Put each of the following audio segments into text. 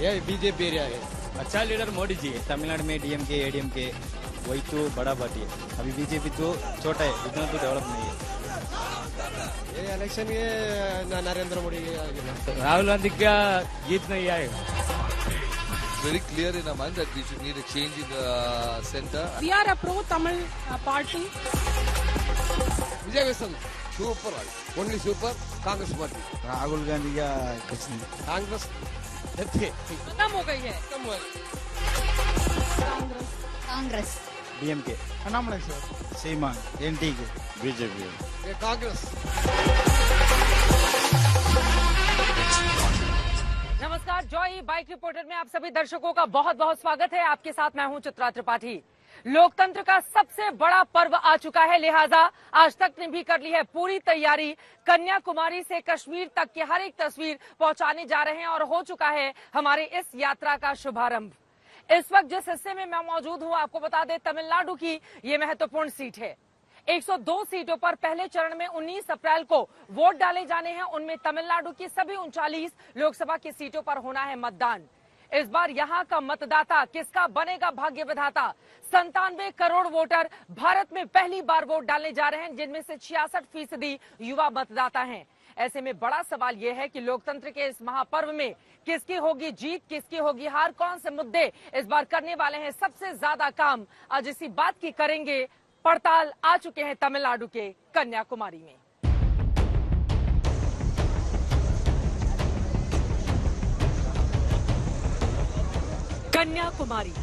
ये BJP area है। अच्छा लीडर मोदी जी है। तमिलनाडु में डीएमके एडीएमके वही तो बड़ा पार्टी है। अभी बीजेपी तो छोटा है, इतना तो डेवलप नहीं है। ये इलेक्शन ये नरेंद्र मोदी राहुल गांधी का जीत नहीं आएगा। Very clear in our mind that we should need a change in the center. We are a pro-Tamil party. Vijay Vasan, super, only super. Congress party. Rahul Gandhi का कुछ नहीं। Congress, खत्म हो गई है। कांग्रेस डीएमके अनामले सर, सीमान एनटीके बीजेपी ये कांग्रेस। नमस्कार, जॉय बाइक रिपोर्टर में आप सभी दर्शकों का बहुत बहुत स्वागत है। आपके साथ मैं हूं चित्रा त्रिपाठी। लोकतंत्र का सबसे बड़ा पर्व आ चुका है, लिहाजा आज तक ने भी कर ली है पूरी तैयारी। कन्याकुमारी से कश्मीर तक की हर एक तस्वीर पहुंचाने जा रहे हैं और हो चुका है हमारे इस यात्रा का शुभारंभ। इस वक्त जिस हिस्से में मैं मौजूद हूं, आपको बता दें तमिलनाडु की ये महत्वपूर्ण सीट है। 102 सीटों पर पहले चरण में 19 अप्रैल को वोट डाले जाने हैं। उनमें तमिलनाडु की सभी 39 लोकसभा की सीटों पर होना है मतदान। इस बार यहां का मतदाता किसका बनेगा भाग्य विधाता? 97 करोड़ वोटर भारत में पहली बार वोट डालने जा रहे हैं, जिनमें से 66% युवा मतदाता हैं। ऐसे में बड़ा सवाल यह है कि लोकतंत्र के इस महापर्व में किसकी होगी जीत, किसकी होगी हार, कौन से मुद्दे इस बार करने वाले हैं सबसे ज्यादा काम। आज इसी बात की करेंगे पड़ताल। आ चुके हैं तमिलनाडु के कन्याकुमारी में। कन्याकुमारी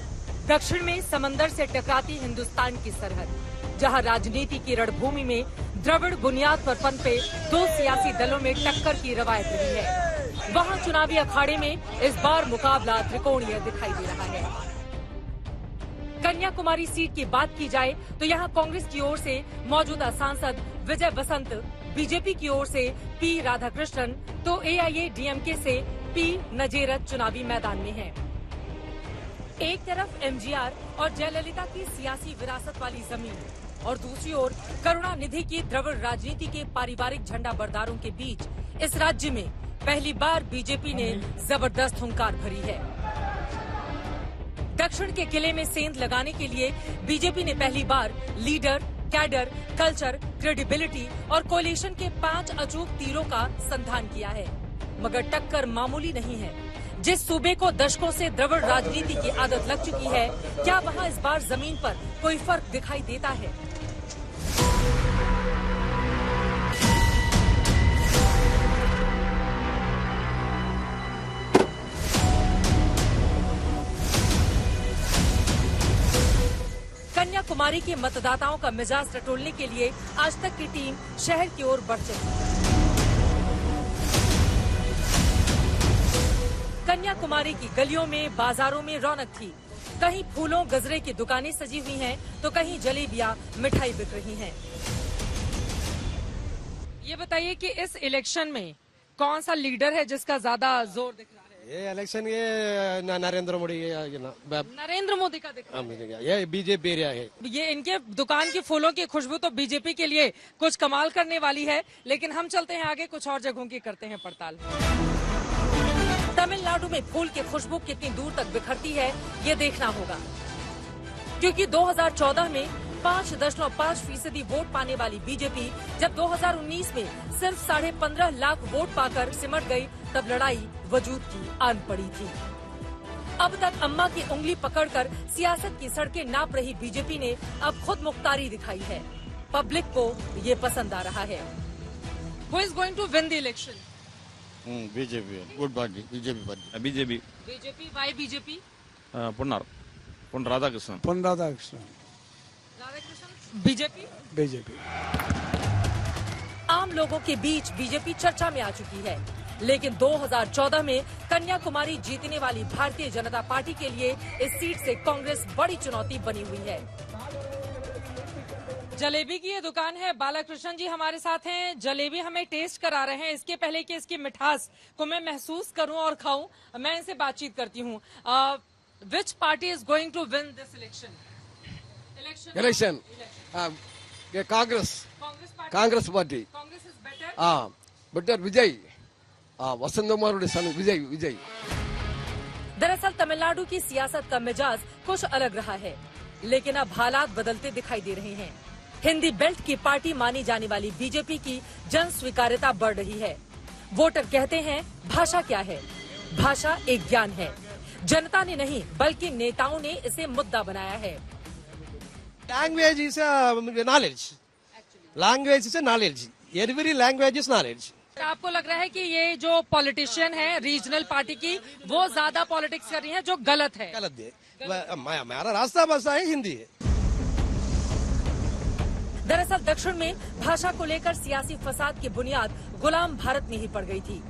दक्षिण में समंदर से टकराती हिंदुस्तान की सरहद, जहां राजनीति की रणभूमि में द्रविड़ बुनियाद पर पनपे दो सियासी दलों में टक्कर की रवायत रही है। वहां चुनावी अखाड़े में इस बार मुकाबला त्रिकोणीय दिखाई दे रहा है। कन्याकुमारी सीट की बात की जाए तो यहां कांग्रेस की ओर से मौजूदा सांसद विजय बसंत, बीजेपी की ओर से पी राधाकृष्णन तो एआईएडीएमके से पी नजेरत चुनावी मैदान में हैं। एक तरफ एमजीआर और जयललिता की सियासी विरासत वाली जमीन और दूसरी ओर करुणानिधि की द्रविड़ राजनीति के पारिवारिक झंडा बरदारों के बीच इस राज्य में पहली बार बीजेपी ने जबरदस्त हुंकार भरी है। दक्षिण के किले में सेंध लगाने के लिए बीजेपी ने पहली बार लीडर, कैडर, कल्चर, क्रेडिबिलिटी और कोलिशन के 5 अचूक तीरों का संधान किया है। मगर टक्कर मामूली नहीं है। जिस सूबे को दशकों से द्रविड़ राजनीति की आदत लग चुकी है, क्या वहां इस बार जमीन पर कोई फर्क दिखाई देता है? कन्याकुमारी के मतदाताओं का मिजाज टटोलने के लिए आज तक की टीम शहर की ओर बढ़ चली। कन्याकुमारी की गलियों में, बाजारों में रौनक थी। कहीं फूलों गजरे की दुकानें सजी हुई हैं, तो कहीं जलेबियां, मिठाई बिक रही हैं। ये बताइए कि इस इलेक्शन में कौन सा लीडर है जिसका ज्यादा जोर दिख रहा है? ये इलेक्शन ये नरेंद्र मोदी नरेंद्र मोदी का दिख रहा है। ये बीजेपी एरिया है। ये इनके दुकान की फूलों की खुशबू तो बीजेपी के लिए कुछ कमाल करने वाली है। लेकिन हम चलते हैं आगे, कुछ और जगहों की करते हैं पड़ताल। तमिलनाडु में फूल की खुशबू कितनी दूर तक बिखरती है, ये देखना होगा, क्योंकि 2014 में 5.5% वोट पाने वाली बीजेपी जब 2019 में सिर्फ 15.5 लाख वोट पाकर सिमट गई, तब लड़ाई वजूद की आन पड़ी थी। अब तक अम्मा की उंगली पकड़कर सियासत की सड़कें नाप रही बीजेपी ने अब खुद मुख्तारी दिखाई है। पब्लिक को ये पसंद आ रहा है। Who is going to win the election? BJP good party, BJP party. BJP why BJP? पुन राधाकृष्णन। बीजेपी। आम लोगों के बीच बीजेपी चर्चा में आ चुकी है, लेकिन 2014 में कन्याकुमारी जीतने वाली भारतीय जनता पार्टी के लिए इस सीट से कांग्रेस बड़ी चुनौती बनी हुई है। जलेबी की ये दुकान है, बालाकृष्णन जी हमारे साथ हैं। जलेबी हमें टेस्ट करा रहे हैं। इसके पहले कि इसकी मिठास को मैं महसूस करूं और खाऊं, मैं इनसे बातचीत करती हूं। Which party is going to win this election? Congress party. Congress is better. Better Vijay, Vasanth Kumar son Vijay. दरअसल तमिलनाडु की सियासत का मिजाज कुछ अलग रहा है, लेकिन अब हालात बदलते दिखाई दे रहे हैं। हिंदी बेल्ट की पार्टी मानी जाने वाली बीजेपी की जन स्वीकार्यता बढ़ रही है। वोटर कहते हैं भाषा क्या है? भाषा एक ज्ञान है। जनता ने नहीं बल्कि नेताओं ने इसे मुद्दा बनाया है। Language is knowledge, language is knowledge, every language is knowledge. आपको लग रहा है कि ये जो पॉलिटिशियन है रीजनल पार्टी की, वो ज्यादा पॉलिटिक्स कर रही है, जो गलत है? गलत है, हमारा रास्ता बसा है हिंदी है। दरअसल दक्षिण में भाषा को लेकर सियासी फसाद की बुनियाद गुलाम भारत में ही पड़ गई थी।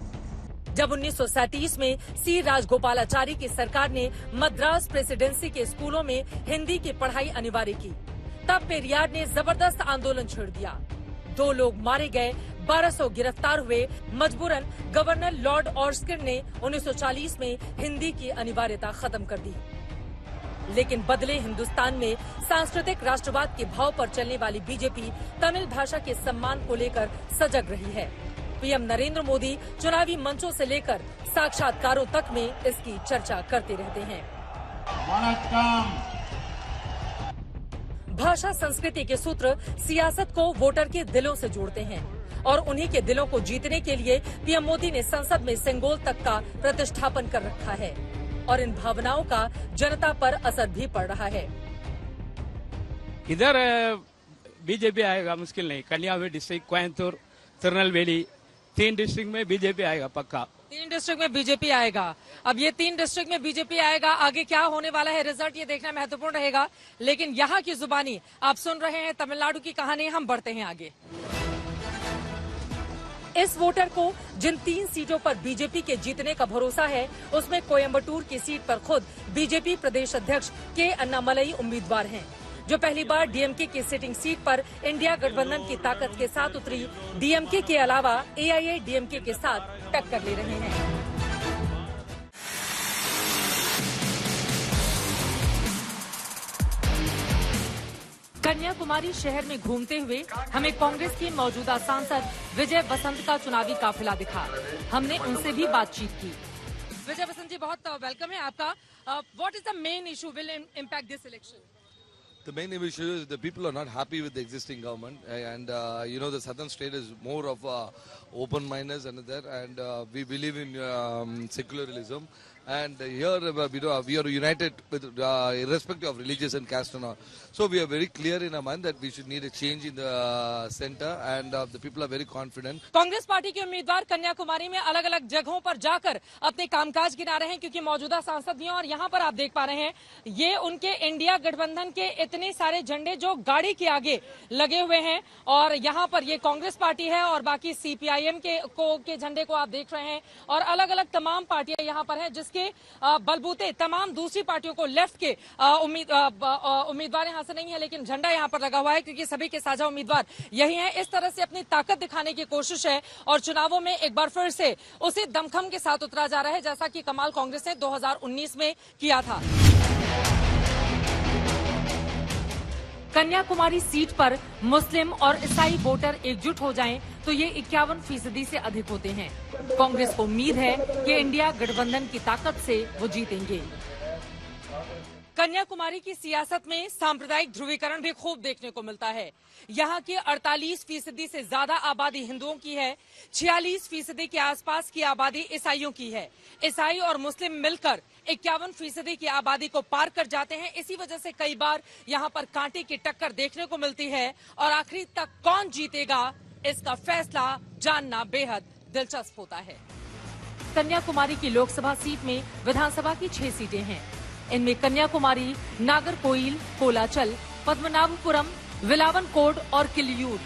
जब 1937 में सी राजगोपालाचारी की सरकार ने मद्रास प्रेसिडेंसी के स्कूलों में हिंदी की पढ़ाई अनिवार्य की, तब पेरियार ने जबरदस्त आंदोलन छेड़ दिया। 2 लोग मारे गए, 1200 गिरफ्तार हुए। मजबूरन गवर्नर लॉर्ड ऑर्स्किन ने 1940 में हिंदी की अनिवार्यता खत्म कर दी। लेकिन बदले हिंदुस्तान में सांस्कृतिक राष्ट्रवाद के भाव पर चलने वाली बीजेपी तमिल भाषा के सम्मान को लेकर सजग रही है। पीएम नरेंद्र मोदी चुनावी मंचों से लेकर साक्षात्कारों तक में इसकी चर्चा करते रहते हैं। भाषा संस्कृति के सूत्र सियासत को वोटर के दिलों से जोड़ते हैं और उन्हीं के दिलों को जीतने के लिए पीएम मोदी ने संसद में सिंगोल तक का प्रतिष्ठापन कर रखा है और इन भावनाओं का जनता पर असर भी पड़ रहा है। इधर बीजेपी आएगा मुश्किल नहीं। कन्याकुमारी डिस्ट्रिक्ट, कोयंबटूर, तिरुनेलवेली, 3 डिस्ट्रिक्ट में बीजेपी आएगा पक्का। 3 डिस्ट्रिक्ट में बीजेपी आएगा। अब ये 3 डिस्ट्रिक्ट में बीजेपी आएगा, आगे क्या होने वाला है रिजल्ट ये देखना महत्वपूर्ण रहेगा। लेकिन यहाँ की जुबानी आप सुन रहे हैं तमिलनाडु की कहानी। हम बढ़ते हैं आगे। इस वोटर को जिन 3 सीटों पर बीजेपी के जीतने का भरोसा है, उसमें कोयंबटूर की सीट पर खुद बीजेपी प्रदेश अध्यक्ष के अन्नामलई उम्मीदवार हैं, जो पहली बार डीएमके की सिटिंग सीट पर इंडिया गठबंधन की ताकत के साथ उतरी डीएमके के अलावा एआईएडीएमके के साथ टक्कर ले रहे हैं। कन्याकुमारी शहर में घूमते हुए हमें कांग्रेस की मौजूदा सांसद विजय वसंत का चुनावी काफिला दिखा। हमने उनसे भी बातचीत की। विजय वसंत जी, बहुत वेलकम है आपका। What is the main issue will impact this election? The main issue is the people are not happy with the existing government, and the southern state is more of open mindedness and that, and we believe in secularism, and here we are united with irrespective of religious and caste and all. So we are very clear in our mind that we should need a change in the center, and the people are very confident. Congress party के उम्मीदवार कन्याकुमारी में अलग अलग जगहों पर जाकर अपने कामकाज गिना रहे हैं, क्योंकि मौजूदा सांसद भी हैं। और यहाँ पर आप देख पा रहे हैं ये उनके इंडिया गठबंधन के इतने सारे झंडे जो गाड़ी के आगे लगे हुए हैं, और यहाँ पर ये कांग्रेस पार्टी है और बाकी सीपीआईएम के झंडे को आप देख रहे हैं, और अलग अलग तमाम पार्टियां यहाँ पर हैं, जिसके बलबूते तमाम दूसरी पार्टियों को लेफ्ट के उम्मीदवार यहाँ से नहीं है, लेकिन झंडा यहाँ पर लगा हुआ है, क्योंकि सभी के साझा उम्मीदवार यही हैं। इस तरह से अपनी ताकत दिखाने की कोशिश है और चुनावों में एक बार फिर से उसी दमखम के साथ उतरा जा रहा है, जैसा कि कमाल कांग्रेस ने 2019 में किया था। कन्याकुमारी सीट पर मुस्लिम और ईसाई वोटर एकजुट हो जाएं तो ये 51% से अधिक होते हैं। कांग्रेस को उम्मीद है कि इंडिया गठबंधन की ताकत से वो जीतेंगे। कन्याकुमारी की सियासत में सांप्रदायिक ध्रुवीकरण भी खूब देखने को मिलता है। यहाँ की 48% से ज्यादा आबादी हिंदुओं की है, 46% के आसपास की आबादी ईसाइयों की है। ईसाई और मुस्लिम मिलकर 51% की आबादी को पार कर जाते हैं। इसी वजह से कई बार यहाँ पर कांटे की टक्कर देखने को मिलती है, और आखिरी तक कौन जीतेगा इसका फैसला जानना बेहद दिलचस्प होता है। कन्याकुमारी की लोकसभा सीट में विधानसभा की 6 सीटें हैं। इनमें कन्याकुमारी, नागरकोइल, कोलाचल, पद्मनाभपुरम, विलावनकोड और किलियूर,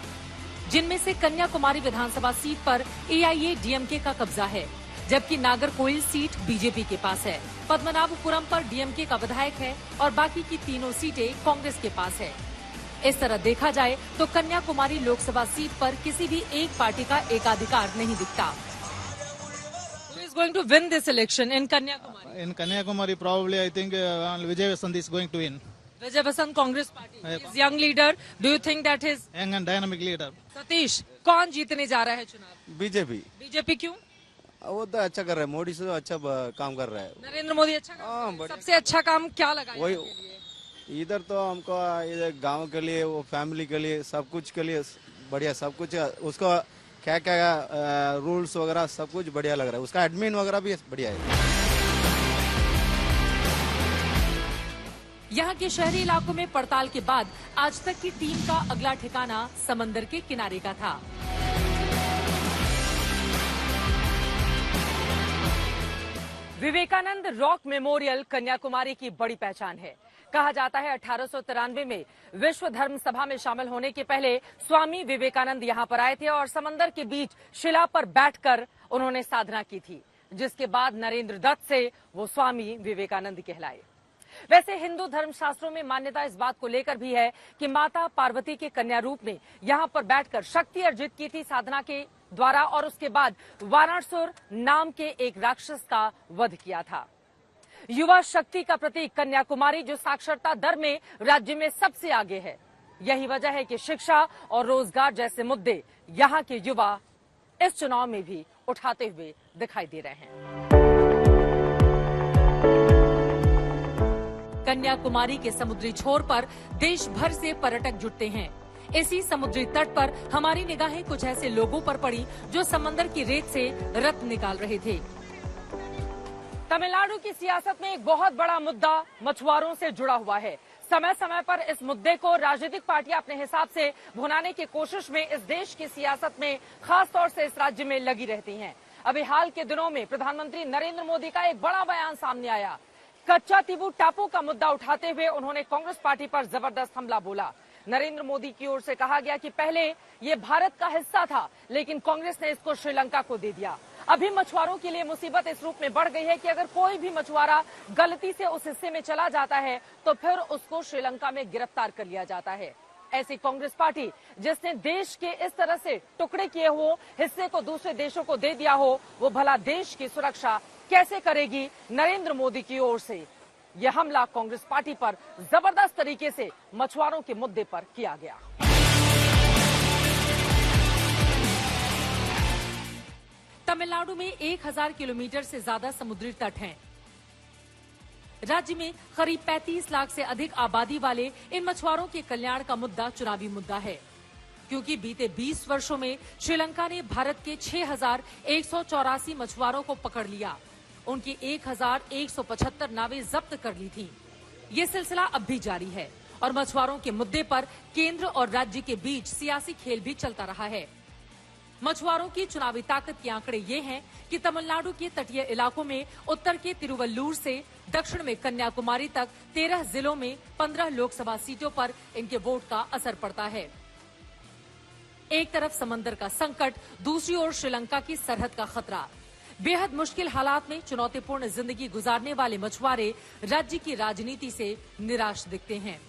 जिनमें से कन्याकुमारी विधानसभा सीट पर एआईएडीएमके का कब्जा है, जबकि नागरकोइल सीट बीजेपी के पास है। पद्मनाभपुरम पर डीएमके का विधायक है और बाकी की तीनों सीटें कांग्रेस के पास है। इस तरह देखा जाए तो कन्याकुमारी लोकसभा सीट पर किसी भी एक पार्टी का एकाधिकार नहीं दिखता। Going to win this election in Kanyakumari? In Kanyakumari, probably I think Vijay Vasant is going to win. Vijay Vasant, Congress party. He's young leader. Do you think that his Young and dynamic leader. Satish, कौन जीतने जा रहा है चुनाव? BJP. BJP क्यों? वो तो अच्छा कर रहा है, मोदी से तो अच्छा काम कर रहा है। नरेंद्र मोदी अच्छा काम हाँ, कर रहे हैं। बढ़िया। सबसे अच्छा काम क्या लगा वही यहाँ के लिए? इधर तो हमको इधर गांव के लिए, वो फैमिली के लिए, सब कुछ के लिए बढ़िया, सब कुछ उसका क्या क्या रूल्स वगैरह सब कुछ बढ़िया लग रहा है। उसका एडमिन वगैरह भी बढ़िया है। यहाँ के शहरी इलाकों में पड़ताल के बाद आज तक की टीम का अगला ठिकाना समंदर के किनारे का था। विवेकानंद रॉक मेमोरियल कन्याकुमारी की बड़ी पहचान है। कहा जाता है 1893 में विश्व धर्म सभा में शामिल होने के पहले स्वामी विवेकानंद यहाँ पर आए थे और समंदर के बीच शिला पर बैठकर उन्होंने साधना की थी, जिसके बाद नरेंद्र दत्त से वो स्वामी विवेकानंद कहलाए। वैसे हिंदू धर्मशास्त्रों में मान्यता इस बात को लेकर भी है कि माता पार्वती के कन्या रूप में यहाँ पर बैठकर शक्ति अर्जित की थी साधना के द्वारा और उसके बाद वाराणसुर नाम के एक राक्षस का वध किया था। युवा शक्ति का प्रतीक कन्याकुमारी, जो साक्षरता दर में राज्य में सबसे आगे है। यही वजह है कि शिक्षा और रोजगार जैसे मुद्दे यहाँ के युवा इस चुनाव में भी उठाते हुए दिखाई दे रहे हैं। कन्याकुमारी के समुद्री छोर पर देश भर से पर्यटक जुटते हैं। इसी समुद्री तट पर हमारी निगाहें कुछ ऐसे लोगों पर पड़ी जो समंदर की रेत से रत्न निकाल रहे थे। तमिलनाडु की सियासत में एक बहुत बड़ा मुद्दा मछुआरों से जुड़ा हुआ है। समय समय पर इस मुद्दे को राजनीतिक पार्टियां अपने हिसाब से भुनाने की कोशिश में इस देश की सियासत में, खास तौर से इस राज्य में लगी रहती हैं। अभी हाल के दिनों में प्रधानमंत्री नरेंद्र मोदी का एक बड़ा बयान सामने आया। कच्चा तीबू टापू का मुद्दा उठाते हुए उन्होंने कांग्रेस पार्टी पर जबरदस्त हमला बोला। नरेंद्र मोदी की ओर से कहा गया कि पहले ये भारत का हिस्सा था, लेकिन कांग्रेस ने इसको श्रीलंका को दे दिया। अभी मछुआरों के लिए मुसीबत इस रूप में बढ़ गई है कि अगर कोई भी मछुआरा गलती से उस हिस्से में चला जाता है तो फिर उसको श्रीलंका में गिरफ्तार कर लिया जाता है। ऐसी कांग्रेस पार्टी जिसने देश के इस तरह से टुकड़े किए हो, हिस्से को दूसरे देशों को दे दिया हो, वो भला देश की सुरक्षा कैसे करेगी? नरेंद्र मोदी की ओर से यह हमला कांग्रेस पार्टी पर जबरदस्त तरीके से मछुआरों के मुद्दे पर किया गया। तमिलनाडु में 1000 किलोमीटर से ज्यादा समुद्री तट हैं। राज्य में करीब 35 लाख से अधिक आबादी वाले इन मछुआरों के कल्याण का मुद्दा चुनावी मुद्दा है, क्योंकि बीते 20 वर्षों में श्रीलंका ने भारत के 6184 मछुआरों को पकड़ लिया। उनकी 1175 नावें जब्त कर ली थी। ये सिलसिला अब भी जारी है और मछुआरों के मुद्दे पर केंद्र और राज्य के बीच सियासी खेल भी चलता रहा है। मछुआरों की चुनावी ताकत के आंकड़े ये हैं कि तमिलनाडु के तटीय इलाकों में उत्तर के तिरुवल्लुर से दक्षिण में कन्याकुमारी तक 13 जिलों में 15 लोकसभा सीटों पर इनके वोट का असर पड़ता है। एक तरफ समंदर का संकट, दूसरी ओर श्रीलंका की सरहद का खतरा। बेहद मुश्किल हालात में चुनौतीपूर्ण जिंदगी गुजारने वाले मछुआरे राज्य की राजनीति से निराश दिखते हैं।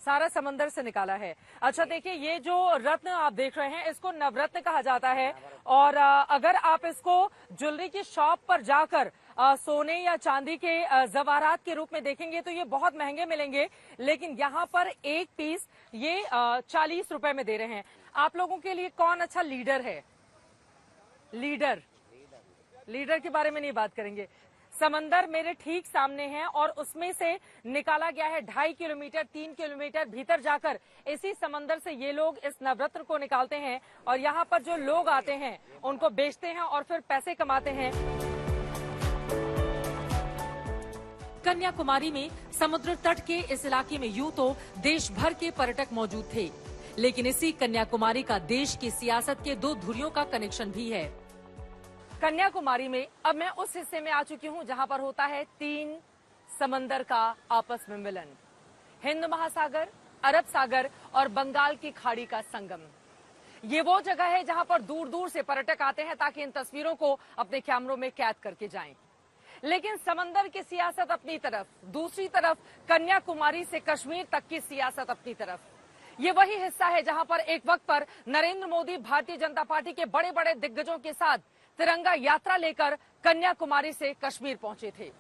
सारा समंदर से निकाला है। अच्छा देखिए, ये जो रत्न आप देख रहे हैं इसको नवरत्न कहा जाता है और अगर आप इसको ज्वेलरी की शॉप पर जाकर सोने या चांदी के जवाहरात के रूप में देखेंगे तो ये बहुत महंगे मिलेंगे, लेकिन यहाँ पर एक पीस ये 40 रुपए में दे रहे हैं। आप लोगों के लिए कौन अच्छा लीडर है? लीडर के बारे में नहीं बात करेंगे। समंदर मेरे ठीक सामने है और उसमें से निकाला गया है 2.5 किलोमीटर 3 किलोमीटर भीतर जाकर इसी समंदर से ये लोग इस नवरत्न को निकालते हैं और यहाँ पर जो लोग आते हैं उनको बेचते हैं और फिर पैसे कमाते हैं। कन्याकुमारी में समुद्र तट के इस इलाके में यूं तो देश भर के पर्यटक मौजूद थे, लेकिन इसी कन्याकुमारी का देश की सियासत के 2 धुरियों का कनेक्शन भी है। कन्याकुमारी में अब मैं उस हिस्से में आ चुकी हूं जहां पर होता है 3 समंदर का आपस में मिलन। हिंद महासागर, अरब सागर और बंगाल की खाड़ी का संगम। ये वो जगह है जहां पर दूर दूर से पर्यटक आते हैं ताकि इन तस्वीरों को अपने कैमरों में कैद करके जाएं। लेकिन समंदर की सियासत अपनी तरफ, दूसरी तरफ कन्याकुमारी से कश्मीर तक की सियासत अपनी तरफ। ये वही हिस्सा है जहां पर एक वक्त पर नरेंद्र मोदी भारतीय जनता पार्टी के बड़े बड़े दिग्गजों के साथ तिरंगा यात्रा लेकर कन्याकुमारी से कश्मीर पहुंचे थे।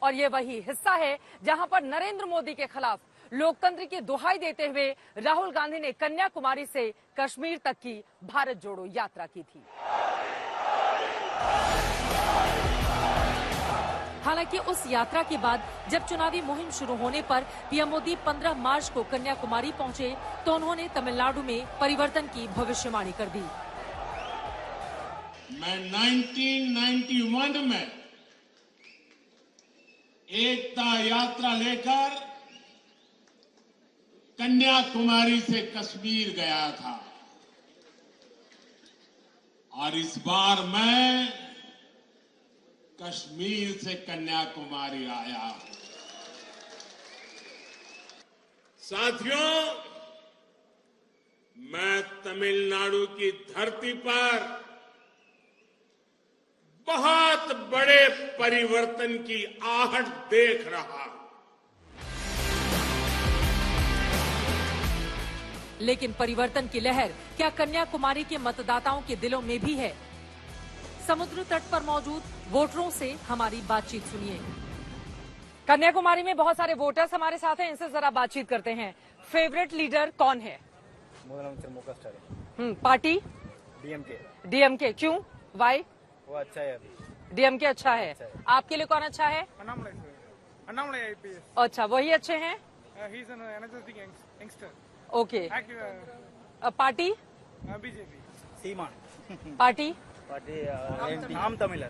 और ये वही हिस्सा है जहां पर नरेंद्र मोदी के खिलाफ लोकतंत्र की दुहाई देते हुए राहुल गांधी ने कन्याकुमारी से कश्मीर तक की भारत जोड़ो यात्रा की थी। हालांकि उस यात्रा के बाद जब चुनावी मुहिम शुरू होने पर पीएम मोदी 15 मार्च को कन्याकुमारी पहुंचे तो उन्होंने तमिलनाडु में परिवर्तन की भविष्यवाणी कर दी। मैं 1991 में एकता यात्रा लेकर कन्याकुमारी से कश्मीर गया था और इस बार मैं कश्मीर से कन्याकुमारी आया। साथियों, मैं तमिलनाडु की धरती पर बहुत बड़े परिवर्तन की आहट देख रहा हूं। लेकिन परिवर्तन की लहर क्या कन्याकुमारी के मतदाताओं के दिलों में भी है? समुद्र तट पर मौजूद वोटरों से हमारी बातचीत सुनिए। कन्याकुमारी में बहुत सारे वोटर्स हमारे साथ हैं, इनसे जरा बातचीत करते हैं। फेवरेट लीडर कौन है? Party DMK. क्यों? वाई? वो अच्छा है अभी। डीएमके अच्छा है। आपके लिए कौन अच्छा है? अच्छा, वही अच्छे हैं। ओके। पार्टी? बीजेपी। सीमान। पार्टी? नाम तमिल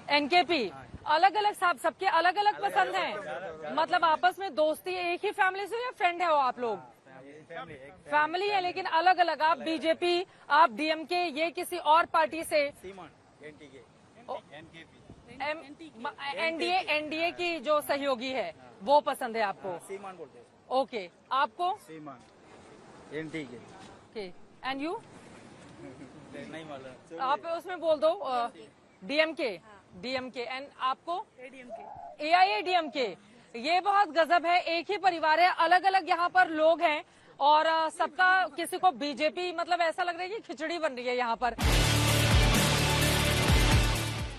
एनकेपी। अलग अलग साहब, सबके अलग अलग पसंद हैं। मतलब आपस में दोस्ती, एक ही फैमिली से या फ्रेंड है वो आप लोग? फैमिली है लेकिन अलग अलग। आप बीजेपी, आप डीएमके, ये किसी और पार्टी से? एनडीए की जो सहयोगी है वो पसंद है आपको? सीमान बोलते हैं। ओके, आपको? सीमान। एनटीके। And you? नहीं मालूम। आप उसमें बोल दो डीएमके। एंड आपको? एआईएडीएमके। ये बहुत गजब है, एक ही परिवार है, अलग अलग यहाँ पर लोग हैं और सबका किसी को बीजेपी, मतलब ऐसा लग रहा है कि खिचड़ी बन रही है यहाँ पर।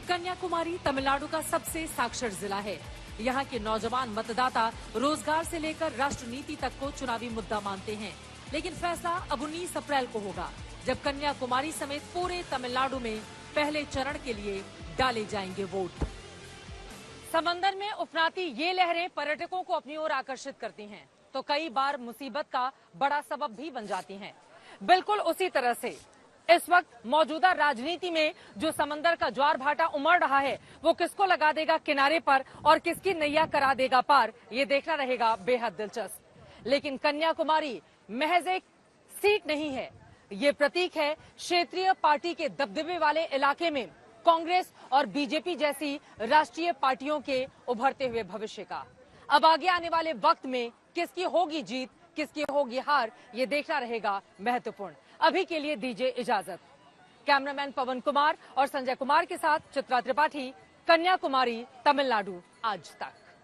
कन्याकुमारी तमिलनाडु का सबसे साक्षर जिला है। यहाँ के नौजवान मतदाता रोजगार से लेकर राष्ट्र नीति तक को चुनावी मुद्दा मानते हैं। लेकिन फैसला अब 19 अप्रैल को होगा, जब कन्याकुमारी समेत पूरे तमिलनाडु में पहले चरण के लिए डाले जाएंगे वोट। समंदर में उफनाती ये लहरें पर्यटकों को अपनी ओर आकर्षित करती हैं, तो कई बार मुसीबत का बड़ा सबब भी बन जाती हैं। बिल्कुल उसी तरह से इस वक्त मौजूदा राजनीति में जो समंदर का ज्वार भाटा उमड़ रहा है, वो किसको लगा देगा किनारे पर और किसकी नैया करा देगा पार, ये देखना रहेगा बेहद दिलचस्प। लेकिन कन्याकुमारी महज एक सीट नहीं है, ये प्रतीक है क्षेत्रीय पार्टी के दबदबे वाले इलाके में कांग्रेस और बीजेपी जैसी राष्ट्रीय पार्टियों के उभरते हुए भविष्य का। अब आगे आने वाले वक्त में किसकी होगी जीत, किसकी होगी हार, ये देखना रहेगा महत्वपूर्ण। अभी के लिए दीजिए इजाजत। कैमरामैन पवन कुमार और संजय कुमार के साथ चित्रा त्रिपाठी, कन्याकुमारी, तमिलनाडु आज तक।